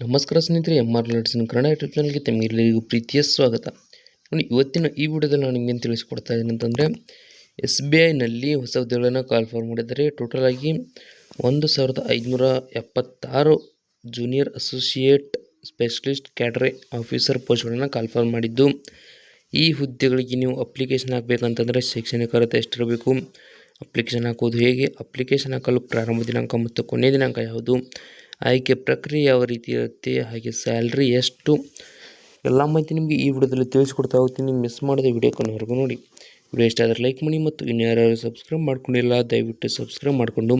ನಮಸ್ಕಾರ ಸ್ನೇಹಿತರೆ, R ಲರ್ಡ್ಸ್ Kannada YouTube ಚಾನಲ್ಗೆ ತಮಗೆಲ್ಲರಿಗೂ ಪ್ರೀತಿಯ ಸ್ವಾಗತ. ನೋಡಿ, ಇವತ್ತಿನ ಈ ವಿಡಿಯೋದಲ್ಲಿ ನಾನು ನಿಮಗೆ ತಿಳಿಸ್ಕೊಡ್ತಾ ಇದ್ದೀನಿ ಅಂತಂದರೆ, SBIನಲ್ಲಿ ಹೊಸ ಹುದ್ದೆಗಳನ್ನು ಕಾಲ್ಫಾರ್ ಮಾಡಿದ್ದಾರೆ. ಟೋಟಲ್ ಆಗಿ 1576 junior associate specialist cadre officer ಪೋಸ್ಟ್ಗಳನ್ನು ಕಾಲ್ಫಾರ್ ಮಾಡಿದ್ದು, ಈ ಹುದ್ದೆಗಳಿಗೆ ನೀವು ಅಪ್ಲಿಕೇಶನ್ ಹಾಕಬೇಕಂತಂದರೆ ಶೈಕ್ಷಣಿಕ ಅರ್ಹತೆ ಎಷ್ಟಿರಬೇಕು, ಅಪ್ಲಿಕೇಶನ್ ಹಾಕೋದು ಹೇಗೆ, ಅಪ್ಲಿಕೇಶನ್ ಹಾಕಲು ಪ್ರಾರಂಭ ದಿನಾಂಕ ಮತ್ತು ಕೊನೆಯ ದಿನಾಂಕ ಯಾವುದು, ಆಯ್ಕೆ ಪ್ರಕ್ರಿಯೆ ಯಾವ ರೀತಿ ಇರುತ್ತೆ, ಹಾಗೆ ಸ್ಯಾಲ್ರಿ ಎಷ್ಟು, ಎಲ್ಲ ಮಾಹಿತಿ ನಿಮಗೆ ಈ ವಿಡಿಯೋದಲ್ಲಿ ತಿಳಿಸ್ಕೊಡ್ತಾ ಹೋಗ್ತೀನಿ. ಮಿಸ್ ಮಾಡಿದ ವಿಡಿಯೋ ಕೊನೆವರೆಗೂ ನೋಡಿ. ವಿಡಿಯೋ ಇಷ್ಟ ಆದರೆ ಲೈಕ್ ಮಾಡಿ ಮತ್ತು ಇನ್ಯಾರು ಸಬ್ಸ್ಕ್ರೈಬ್ ಮಾಡ್ಕೊಂಡಿಲ್ಲ ದಯವಿಟ್ಟು ಸಬ್ಸ್ಕ್ರೈಬ್ ಮಾಡಿಕೊಂಡು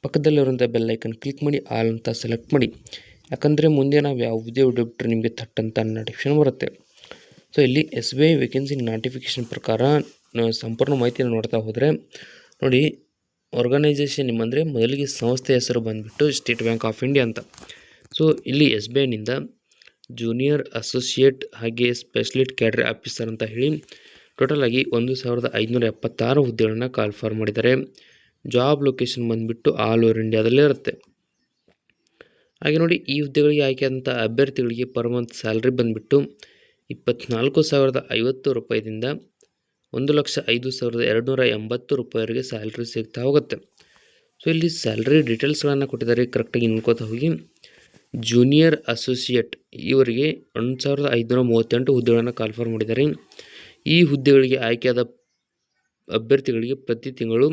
ಪಕ್ಕದಲ್ಲಿರುವಂಥ ಬೆಲ್ ಐಕನ್ ಕ್ಲಿಕ್ ಮಾಡಿ ಆಲ್ ಅಂತ ಸೆಲೆಕ್ಟ್ ಮಾಡಿ. ಯಾಕಂದರೆ ಮುಂದೆ ನಾವು ಯಾವುದೇ ವಿಡಿಯೋ ಬಿಟ್ಟರೆ ನಿಮಗೆ ಥಟ್ಟಂತ ನೋಟಿಫಿಕೇಶನ್ ಬರುತ್ತೆ. ಸೊ ಇಲ್ಲಿ SBI ವೇಕೆನ್ಸಿ ನೋಟಿಫಿಕೇಶನ್ ಪ್ರಕಾರ ಸಂಪೂರ್ಣ ಮಾಹಿತಿಯನ್ನು ನೋಡ್ತಾ ಹೋದರೆ ನೋಡಿ, ಆರ್ಗನೈಸೇಷನ್ ನಿಮ್ಮಂದರೆ ಮೊದಲಿಗೆ ಸಂಸ್ಥೆ ಹೆಸರು ಬಂದುಬಿಟ್ಟು ಸ್ಟೇಟ್ ಬ್ಯಾಂಕ್ ಆಫ್ ಇಂಡಿಯಾ ಅಂತ. ಸೊ ಇಲ್ಲಿ SBIನಿಂದ ಜೂನಿಯರ್ ಅಸೋಸಿಯೇಟ್ ಹಾಗೆ ಸ್ಪೆಷಲಿಸ್ಟ್ ಕ್ಯಾಡರ್ ಆಫೀಸರ್ ಅಂತ ಹೇಳಿ ಟೋಟಲ್ ಆಗಿ 1576 ಹುದ್ದೆಗಳನ್ನು ಕಾಲ್ಫಾರ್ ಮಾಡಿದ್ದಾರೆ. ಜಾಬ್ ಲೊಕೇಶನ್ ಬಂದುಬಿಟ್ಟು ಆಲ್ ಓವರ್ ಇಂಡಿಯಾದಲ್ಲೇ ಇರುತ್ತೆ. ಹಾಗೆ ನೋಡಿ, ಈ ಹುದ್ದೆಗಳಿಗೆ ಆಯ್ಕೆಯಾದಂಥ ಅಭ್ಯರ್ಥಿಗಳಿಗೆ ಪರ್ ಮಂತ್ ಸ್ಯಾಲ್ರಿ ಬಂದುಬಿಟ್ಟು 24,050 ರೂಪಾಯಿದಿಂದ 1,05,280 ರೂಪಾಯಿವರೆಗೆ ಸ್ಯಾಲ್ರಿ ಸಿಗ್ತಾ ಹೋಗುತ್ತೆ. ಸೊ ಇಲ್ಲಿ ಸ್ಯಾಲ್ರಿ ಡೀಟೇಲ್ಸ್ಗಳನ್ನು ಕೊಟ್ಟಿದ್ದಾರೆ, ಕರೆಕ್ಟಾಗಿ ನೋಡ್ಕೋತಾ ಹೋಗಿ. ಜೂನಿಯರ್ ಅಸೋಸಿಯೇಟ್ ಇವರಿಗೆ 1,538 ಹುದ್ದೆಗಳನ್ನು ಕಾಲ್ಫಾರ್ ಮಾಡಿದ್ದಾರೆ. ಈ ಹುದ್ದೆಗಳಿಗೆ ಆಯ್ಕೆಯಾದ ಅಭ್ಯರ್ಥಿಗಳಿಗೆ ಪ್ರತಿ ತಿಂಗಳು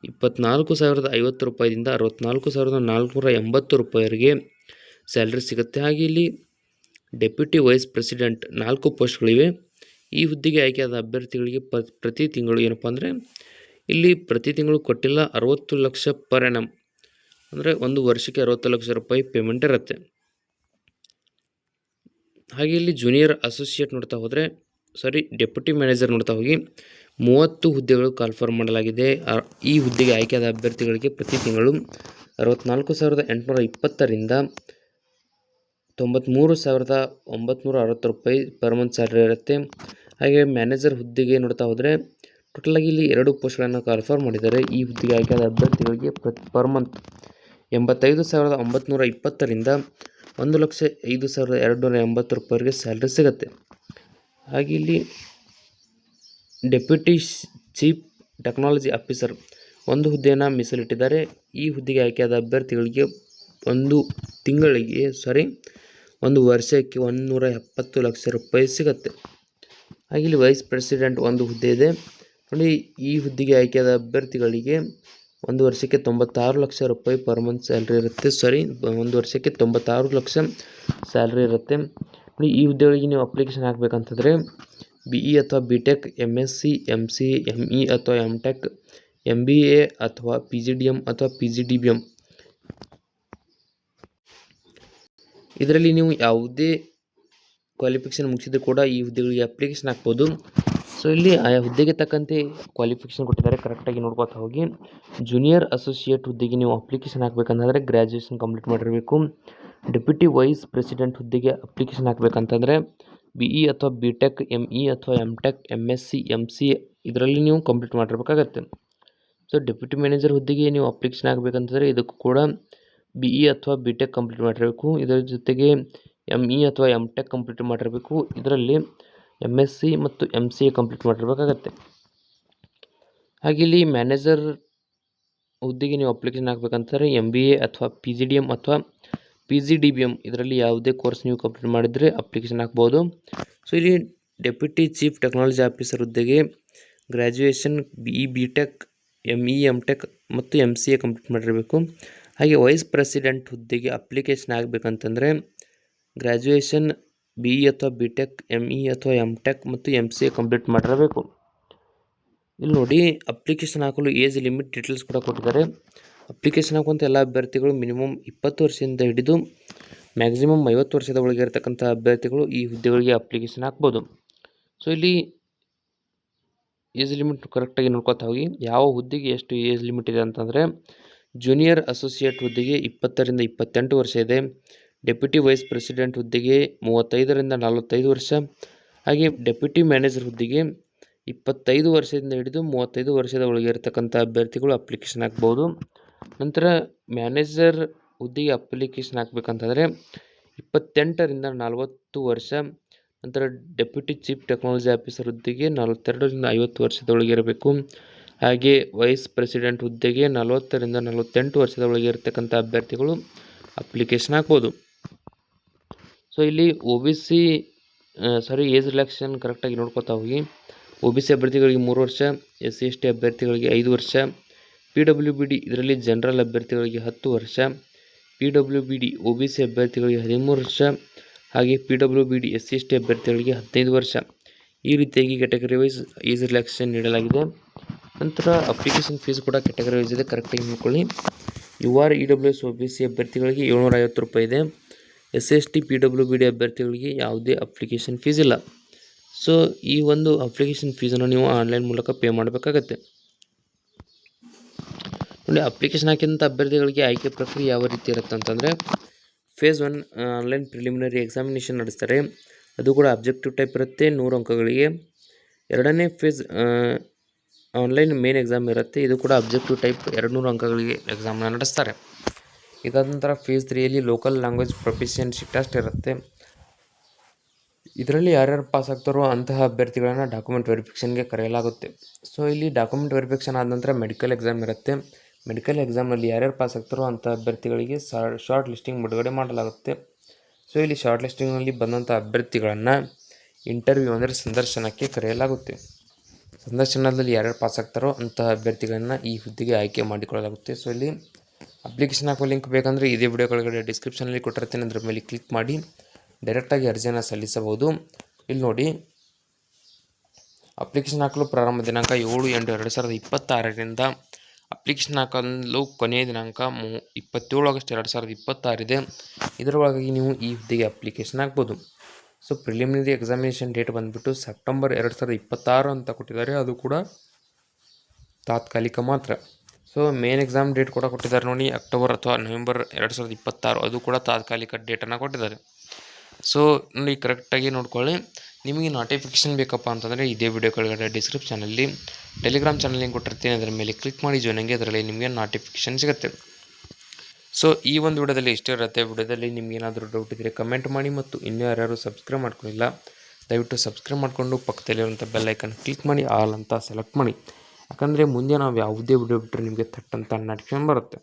24,050 ರೂಪಾಯಿದಿಂದ 64,480 ರೂಪಾಯಿವರೆಗೆ ಸ್ಯಾಲ್ರಿ ಸಿಗುತ್ತೆ. ಹಾಗೆ ಇಲ್ಲಿ ಡೆಪ್ಯೂಟಿ ವೈಸ್ ಪ್ರೆಸಿಡೆಂಟ್ 4 ಪೋಸ್ಟ್ಗಳಿವೆ. ಈ ಹುದ್ದೆಗೆ ಆಯ್ಕೆಯಾದ ಅಭ್ಯರ್ಥಿಗಳಿಗೆ ಪ್ರತಿ ತಿಂಗಳು ಏನಪ್ಪ ಅಂದರೆ ಇಲ್ಲಿ ಪ್ರತಿ ತಿಂಗಳು ಕೊಟ್ಟಿಲ್ಲ 60 ಲಕ್ಷ ಪರ್ ಎನಮ್, ಅಂದರೆ ಒಂದು ವರ್ಷಕ್ಕೆ 60 ಲಕ್ಷ ರೂಪಾಯಿ ಪೇಮೆಂಟ್ ಇರುತ್ತೆ. ಹಾಗೆ ಇಲ್ಲಿ ಜೂನಿಯರ್ ಅಸೋಸಿಯೇಟ್ ನೋಡ್ತಾ ಹೋದರೆ ಡೆಪ್ಯೂಟಿ ಮ್ಯಾನೇಜರ್ ನೋಡ್ತಾ ಹೋಗಿ 30 ಹುದ್ದೆಗಳು ಕಾಲ್ಫಾರ್ ಮಾಡಲಾಗಿದೆ. ಈ ಹುದ್ದೆಗೆ ಆಯ್ಕೆಯಾದ ಅಭ್ಯರ್ಥಿಗಳಿಗೆ ಪ್ರತಿ ತಿಂಗಳು 64,820ರಿಂದ 93,960 ರೂಪಾಯಿ ಪರ್ ಮಂತ್ ಸ್ಯಾಲ್ರಿ ಇರುತ್ತೆ. ಹಾಗೆ ಮ್ಯಾನೇಜರ್ ಹುದ್ದೆಗೆ ನೋಡ್ತಾ ಹೋದರೆ ಟೋಟಲಾಗಿ ಇಲ್ಲಿ 2 ಪೋಸ್ಟ್ಗಳನ್ನು ಕಾಲ್ಫಾರ್ ಮಾಡಿದ್ದಾರೆ. ಈ ಹುದ್ದೆಗೆ ಆಯ್ಕೆಯಾದ ಅಭ್ಯರ್ಥಿಗಳಿಗೆ ಪರ್ ಮಂತ್ 85,920ರಿಂದ 1,05,280 ರೂಪಾಯಿವರೆಗೆ ಸ್ಯಾಲ್ರಿ ಸಿಗುತ್ತೆ. ಹಾಗೆ ಇಲ್ಲಿ ಡೆಪ್ಯೂಟಿ ಚೀಫ್ ಟೆಕ್ನಾಲಜಿ ಆಫೀಸರ್ ಒಂದು ಹುದ್ದೆಯನ್ನು ಮೀಸಲಿಟ್ಟಿದ್ದಾರೆ. ಈ ಹುದ್ದೆಗೆ ಆಯ್ಕೆಯಾದ ಅಭ್ಯರ್ಥಿಗಳಿಗೆ ಒಂದು ವರ್ಷಕ್ಕೆ 170 ಲಕ್ಷ ರೂಪಾಯಿ ಸಿಗುತ್ತೆ. ಹಾಗೆ ಇಲ್ಲಿ ವೈಸ್ ಪ್ರೆಸಿಡೆಂಟ್ ಒಂದು ಹುದ್ದೆ ಇದೆ ನೋಡಿ. ಈ ಹುದ್ದೆಗೆ ಆಯ್ಕೆಯಾದ ಅಭ್ಯರ್ಥಿಗಳಿಗೆ ಒಂದು ವರ್ಷಕ್ಕೆ 96 ಲಕ್ಷ ರೂಪಾಯಿ ಪರ್ ಮಂತ್ ಸ್ಯಾಲ್ರಿ ಇರುತ್ತೆ. ಒಂದು ವರ್ಷಕ್ಕೆ 96 ಲಕ್ಷ ಸ್ಯಾಲ್ರಿ ಇರುತ್ತೆ ನೋಡಿ. ಈ ಹುದ್ದೆಗಳಿಗೆ ನೀವು ಅಪ್ಲಿಕೇಶನ್ ಹಾಕಬೇಕಂತಂದರೆ BE ಅಥವಾ BTech, MSc, MCA, ME ಅಥವಾ MTech, MBA ಅಥವಾ PGDM ಅಥವಾ PGDBM ಇದರಲ್ಲಿ ನೀವು ಯಾವುದೇ ಕ್ವಾಲಿಫಿಕೇಷನ್ ಮುಗಿಸಿದ್ರು ಕೂಡ ಈ ಹುದ್ದೆಗಳಿಗೆ ಅಪ್ಲಿಕೇಶನ್ ಹಾಕ್ಬೋದು. ಸೊ ಇಲ್ಲಿ ಆಯಾ ಹುದ್ದೆಗೆ ತಕ್ಕಂತೆ ಕ್ವಾಲಿಫಿಕೇಷನ್ ಕೊಟ್ಟಿದ್ದಾರೆ, ಕರೆಕ್ಟಾಗಿ ನೋಡ್ಕೊತಾ ಹೋಗಿ. ಜೂನಿಯರ್ ಅಸೋಸಿಯೇಟ್ ಹುದ್ದೆಗೆ ನೀವು ಅಪ್ಲಿಕೇಶನ್ ಹಾಕಬೇಕಂತಂದರೆ ಗ್ರ್ಯಾಜುಯೇಷನ್ ಕಂಪ್ಲೀಟ್ ಮಾಡಿರಬೇಕು. ಡೆಪ್ಯೂಟಿ ವೈಸ್ ಪ್ರೆಸಿಡೆಂಟ್ ಹುದ್ದೆಗೆ ಅಪ್ಲಿಕೇಶನ್ ಹಾಕಬೇಕಂತಂದರೆ BE ಅಥವಾ BTech, ME ಅಥವಾ MTech, MSc, MCA ಇದರಲ್ಲಿ ನೀವು ಕಂಪ್ಲೀಟ್ ಮಾಡಿರಬೇಕಾಗತ್ತೆ. ಸೊ ಡೆಪ್ಯೂಟಿ ಮ್ಯಾನೇಜರ್ ಹುದ್ದೆಗೆ ನೀವು ಅಪ್ಲಿಕೇಶನ್ ಹಾಕಬೇಕಂತಂದರೆ ಇದಕ್ಕೂ ಕೂಡ BE ಅಥವಾ BTech ಕಂಪ್ಲೀಟ್ ಮಾಡಿರಬೇಕು. ಇದರ ಜೊತೆಗೆ ME ಅಥವಾ MTech ಕಂಪ್ಲೀಟ್ ಮಾಡಿರಬೇಕು. ಇದರಲ್ಲಿ MSc ಮತ್ತು MCA ಕಂಪ್ಲೀಟ್ ಮಾಡಿರಬೇಕಾಗತ್ತೆ. ಹಾಗೆ ಇಲ್ಲಿ ಮ್ಯಾನೇಜರ್ ಹುದ್ದೆಗೆ ನೀವು ಅಪ್ಲಿಕೇಶನ್ ಹಾಕಬೇಕಂತಂದರೆ MBA ಅಥವಾ PGDM ಅಥವಾ PGDBM ಇದರಲ್ಲಿ ಯಾವುದೇ ಕೋರ್ಸ್ ನೀವು ಕಂಪ್ಲೀಟ್ ಮಾಡಿದರೆ ಅಪ್ಲಿಕೇಶನ್ ಹಾಕ್ಬೋದು. ಸೊ ಇಲ್ಲಿ ಡೆಪ್ಯೂಟಿ ಚೀಫ್ ಟೆಕ್ನಾಲಜಿ ಆಫೀಸರ್ ಹುದ್ದೆಗೆ graduation BE, BTech, ME, MTech ಮತ್ತು MCA ಕಂಪ್ಲೀಟ್ ಮಾಡಿರಬೇಕು. ಹಾಗೆ ವೈಸ್ ಪ್ರೆಸಿಡೆಂಟ್ ಹುದ್ದೆಗೆ ಅಪ್ಲಿಕೇಶನ್ ಆಗಬೇಕಂತಂದರೆ ಗ್ರ್ಯಾಜುಯೇಷನ್ BE ಅಥವಾ BTech, ME ಅಥವಾ MTech ಮತ್ತು MCA ಕಂಪ್ಲೀಟ್ ಮಾಡಿರಬೇಕು. ಇಲ್ಲಿ ನೋಡಿ, ಅಪ್ಲಿಕೇಶನ್ ಹಾಕಲು ಏಜ್ ಲಿಮಿಟ್ ಡೀಟೇಲ್ಸ್ ಕೂಡ ಕೊಟ್ಟಿದ್ದಾರೆ. ಅಪ್ಲಿಕೇಶನ್ ಹಾಕುವಂಥ ಎಲ್ಲ ಅಭ್ಯರ್ಥಿಗಳು ಮಿನಿಮಮ್ 20 ವರ್ಷದಿಂದ ಹಿಡಿದು ಮ್ಯಾಕ್ಸಿಮಮ್ 50 ವರ್ಷದ ಒಳಗೆ ಇರತಕ್ಕಂಥ ಅಭ್ಯರ್ಥಿಗಳು ಈ ಹುದ್ದೆಗಳಿಗೆ ಅಪ್ಲಿಕೇಶನ್ ಹಾಕ್ಬೋದು. ಸೊ ಇಲ್ಲಿ ಏಜ್ ಲಿಮಿಟ್ ಕರೆಕ್ಟಾಗಿ ನೋಡ್ಕೊತಾ ಹೋಗಿ. ಯಾವ ಹುದ್ದೆಗೆ ಎಷ್ಟು ಏಜ್ ಲಿಮಿಟ್ ಇದೆ ಅಂತಂದರೆ ಜೂನಿಯರ್ ಅಸೋಸಿಯೇಟ್ ಹುದ್ದೆಗೆ 20ರಿಂದ 28 ವರ್ಷ ಇದೆ. ಡೆಪ್ಯೂಟಿ ವೈಸ್ ಪ್ರೆಸಿಡೆಂಟ್ ಹುದ್ದೆಗೆ 35ರಿಂದ 45 ವರ್ಷ. ಹಾಗೆ ಡೆಪ್ಯೂಟಿ ಮ್ಯಾನೇಜರ್ ಹುದ್ದೆಗೆ 25 ವರ್ಷದಿಂದ ಹಿಡಿದು 35 ವರ್ಷದ ಒಳಗೆ ಇರತಕ್ಕಂಥ ಅಭ್ಯರ್ಥಿಗಳು ಅಪ್ಲಿಕೇಶನ್ ಹಾಕ್ಬೋದು. ನಂತರ ಮ್ಯಾನೇಜರ್ ಹುದ್ದೆಗೆ ಅಪ್ಲಿಕೇಶನ್ ಹಾಕಬೇಕಂತಂದರೆ 28ರಿಂದ 40 ವರ್ಷ. ನಂತರ ಡೆಪ್ಯೂಟಿ ಚೀಫ್ ಟೆಕ್ನಾಲಜಿ ಆಫೀಸರ್ ಹುದ್ದೆಗೆ 42ರಿಂದ 50 ವರ್ಷದೊಳಗೆ ಇರಬೇಕು. ಹಾಗೆ ವೈಸ್ ಪ್ರೆಸಿಡೆಂಟ್ ಹುದ್ದೆಗೆ 40ರಿಂದ 48 ವರ್ಷದ ಒಳಗೆ ಇರತಕ್ಕಂಥ ಅಭ್ಯರ್ಥಿಗಳು ಅಪ್ಲಿಕೇಶನ್ ಹಾಕ್ಬೋದು. ಸೊ ಇಲ್ಲಿ ಏಜ್ ರಿಲ್ಯಾಕ್ಸೇಷನ್ ಕರೆಕ್ಟಾಗಿ ನೋಡ್ಕೊತಾ ಹೋಗಿ. OBC ಅಭ್ಯರ್ಥಿಗಳಿಗೆ 3 ವರ್ಷ, SC/ST ಅಭ್ಯರ್ಥಿಗಳಿಗೆ 5 ವರ್ಷ, PWBD ಇದರಲ್ಲಿ ಜನರಲ್ ಅಭ್ಯರ್ಥಿಗಳಿಗೆ 10 ವರ್ಷ, PWBD OBC ಅಭ್ಯರ್ಥಿಗಳಿಗೆ 13 ವರ್ಷ, ಹಾಗೆ PWBD SC/ST ಅಭ್ಯರ್ಥಿಗಳಿಗೆ 15 ವರ್ಷ. ಈ ರೀತಿಯಾಗಿ ಕ್ಯಾಟಗರಿ ವೈಸ್ ಏಜ್ ರಿಲ್ಯಾಕ್ಸೇಷನ್ ನೀಡಲಾಗಿದೆ. ನಂತರ ಅಪ್ಲಿಕೇಶನ್ ಫೀಸ್ ಕೂಡ ಕ್ಯಾಟಗರಿ ವೈಸ್ ಇದೆ, ಕರೆಕ್ಟಾಗಿ ನೋಡ್ಕೊಳ್ಳಿ. UR EWS OBC ಅಭ್ಯರ್ಥಿಗಳಿಗೆ 750 ರೂಪಾಯಿ ಇದೆ. SC/ST PWBD ಅಭ್ಯರ್ಥಿಗಳಿಗೆ ಯಾವುದೇ ಅಪ್ಲಿಕೇಶನ್ ಫೀಸ್ ಇಲ್ಲ. ಸೊ ಈ ಒಂದು ಅಪ್ಲಿಕೇಶನ್ ಫೀಸನ್ನು ನೀವು ಆನ್ಲೈನ್ ಮೂಲಕ ಪೇ ಮಾಡಬೇಕಾಗತ್ತೆ. ನೋಡಿ, ಅಪ್ಲಿಕೇಶನ್ ಹಾಕಿದಂಥ ಅಭ್ಯರ್ಥಿಗಳಿಗೆ ಆಯ್ಕೆ ಪ್ರಕ್ರಿಯೆ ಯಾವ ರೀತಿ ಇರುತ್ತೆ ಅಂತಂದರೆ, ಫೇಸ್ 1 ಆನ್ಲೈನ್ ಪ್ರಿಲಿಮಿನರಿ ಎಕ್ಸಾಮಿನೇಷನ್ ನಡೆಸ್ತಾರೆ. ಅದು ಕೂಡ ಅಬ್ಜೆಕ್ಟಿವ್ ಟೈಪ್ ಇರುತ್ತೆ, 100 ಅಂಕಗಳಿಗೆ. ಎರಡನೇ ಫೇಸ್ ಆನ್ಲೈನ್ ಮೇನ್ ಎಕ್ಸಾಮ್ ಇರುತ್ತೆ. ಇದು ಕೂಡ ಅಬ್ಜೆಕ್ಟಿವ್ ಟೈಪ್ 200 ಅಂಕಗಳಿಗೆ ಎಕ್ಸಾಮ್ನ ನಡೆಸ್ತಾರೆ. ಇದಾದ ನಂತರ ಫೇಸ್ 3ಯಲ್ಲಿ ಲೋಕಲ್ ಲ್ಯಾಂಗ್ವೇಜ್ ಪ್ರೊಫಿಷಿಯನ್ಸಿ ಟೆಸ್ಟ್ ಇರುತ್ತೆ. ಇದರಲ್ಲಿ ಯಾರ್ಯಾರು ಪಾಸ್ ಆಗ್ತಾರೋ ಅಂತಹ ಅಭ್ಯರ್ಥಿಗಳನ್ನು ಡಾಕ್ಯುಮೆಂಟ್ ವೆರಿಫಿಕೇಷನ್ಗೆ ಕರೆಯಲಾಗುತ್ತೆ. ಸೊ ಇಲ್ಲಿ ಡಾಕ್ಯುಮೆಂಟ್ ವೆರಿಫಿಕೇಷನ್ ಆದ ನಂತರ ಮೆಡಿಕಲ್ ಎಕ್ಸಾಮ್ ಇರುತ್ತೆ. ಮೆಡಿಕಲ್ ಎಕ್ಸಾಮ್ನಲ್ಲಿ ಯಾರ್ಯಾರು ಪಾಸ್ ಆಗ್ತಾರೋ ಅಂಥ ಅಭ್ಯರ್ಥಿಗಳಿಗೆ ಶಾರ್ಟ್ ಲಿಸ್ಟಿಂಗ್ ಬಿಡುಗಡೆ ಮಾಡಲಾಗುತ್ತೆ. ಸೊ ಇಲ್ಲಿ ಶಾರ್ಟ್ ಲಿಸ್ಟಿಂಗ್ನಲ್ಲಿ ಬಂದಂಥ ಅಭ್ಯರ್ಥಿಗಳನ್ನು ಇಂಟರ್ವ್ಯೂ ಅಂದರೆ ಸಂದರ್ಶನಕ್ಕೆ ಕರೆಯಲಾಗುತ್ತೆ. ಸಂದರ್ಶನದಲ್ಲಿ ಯಾರ್ಯಾರು ಪಾಸ್ ಆಗ್ತಾರೋ ಅಂತಹ ಅಭ್ಯರ್ಥಿಗಳನ್ನು ಈ ಹುದ್ದೆಗೆ ಆಯ್ಕೆ ಮಾಡಿಕೊಳ್ಳಲಾಗುತ್ತೆ. ಸೊ ಇಲ್ಲಿ ಅಪ್ಲಿಕೇಶನ್ ಹಾಕೋ ಲಿಂಕ್ ಬೇಕಂದರೆ ಇದೇ ವಿಡಿಯೋ ಕೆಳಗಡೆ ಡಿಸ್ಕ್ರಿಪ್ಷನಲ್ಲಿ ಕೊಟ್ಟಿರ್ತೀನಿ, ಅದರ ಮೇಲೆ ಕ್ಲಿಕ್ ಮಾಡಿ ಡೈರೆಕ್ಟಾಗಿ ಅರ್ಜಿಯನ್ನು ಸಲ್ಲಿಸಬಹುದು. ಇಲ್ಲಿ ನೋಡಿ, ಅಪ್ಲಿಕೇಶನ್ ಹಾಕಲು ಪ್ರಾರಂಭ ದಿನಾಂಕ 7/8/2026ರಿಂದ ಅಪ್ಲಿಕೇಶನ್ ಹಾಕಲು ಕೊನೆಯ ದಿನಾಂಕ 27 ಆಗಸ್ಟ್ 2026 ಇದೆ. ಇದರೊಳಗಾಗಿ ನೀವು ಈ ಹುದ್ದೆಗೆ ಅಪ್ಲಿಕೇಶನ್ ಹಾಕ್ಬೋದು. ಸೊ ಪ್ರಿಲಿಮಿನರಿ ಎಕ್ಸಾಮಿನೇಷನ್ ಡೇಟ್ ಬಂದುಬಿಟ್ಟು ಸೆಪ್ಟೆಂಬರ್ 2026 ಅಂತ ಕೊಟ್ಟಿದ್ದಾರೆ, ಅದು ಕೂಡ ತಾತ್ಕಾಲಿಕ ಮಾತ್ರ. ಸೊ ಮೇನ್ ಎಕ್ಸಾಮ್ ಡೇಟ್ ಕೂಡ ಕೊಟ್ಟಿದ್ದಾರೆ ನೋಡಿ, ಅಕ್ಟೋಬರ್ ಅಥವಾ ನವೆಂಬರ್ 2026, ಅದು ಕೂಡ ತಾತ್ಕಾಲಿಕ ಡೇಟನ್ನು ಕೊಟ್ಟಿದ್ದಾರೆ. ಸೊ ನೋಡಿ, ಕರೆಕ್ಟಾಗಿ ನೋಡ್ಕೊಳ್ಳಿ. ನಿಮಗೆ ನೋಟಿಫಿಕೇಷನ್ ಬೇಕಪ್ಪ ಅಂತಂದರೆ ಇದೇ ವಿಡಿಯೋ ಕೆಳಗಡೆ ಡಿಸ್ಕ್ರಿಪ್ಷನಲ್ಲಿ ಟೆಲಿಗ್ರಾಮ್ ಚಾನಲ್ ಲಿಂಕ್ ಕೊಟ್ಟಿರ್ತೀನಿ, ಅದರ ಮೇಲೆ ಕ್ಲಿಕ್ ಮಾಡಿ ಜಾಯ್ನ್ ಆಗಿ. ಅದರಲ್ಲಿ ನಿಮಗೆ ನೋಟಿಫಿಕೇಷನ್ ಸಿಗುತ್ತೆ. ಸೊ ಈ ಒಂದು ವಿಡಿಯೋದಲ್ಲಿ ಇಷ್ಟೇ ಇರುತ್ತೆ. ವಿಡಿಯೋದಲ್ಲಿ ನಿಮ್ಗೆ ಏನಾದರೂ ಡೌಟ್ ಇದ್ದರೆ ಕಮೆಂಟ್ ಮಾಡಿ, ಮತ್ತು ಇನ್ನೂ ಯಾರ್ಯಾರು ಸಬ್ಸ್ಕ್ರೈಬ್ ಮಾಡ್ಕೊಂಡಿಲ್ಲ ದಯವಿಟ್ಟು ಸಬ್ಸ್ಕ್ರೈಬ್ ಮಾಡಿಕೊಂಡು ಪಕ್ಕದಲ್ಲಿರುವಂಥ ಬೆಲ್ ಐಕನ್ ಕ್ಲಿಕ್ ಮಾಡಿ ಆಲ್ ಅಂತ ಸೆಲೆಕ್ಟ್ ಮಾಡಿ. ಯಾಕಂದರೆ ಮುಂದೆ ನಾವು ಯಾವುದೇ ವಿಡಿಯೋ ಬಿಟ್ಟರೆ ನಿಮಗೆ ಥಟ್ ಅಂತ ನೋಟಿಫಿಕೇಷನ್ ಬರುತ್ತೆ.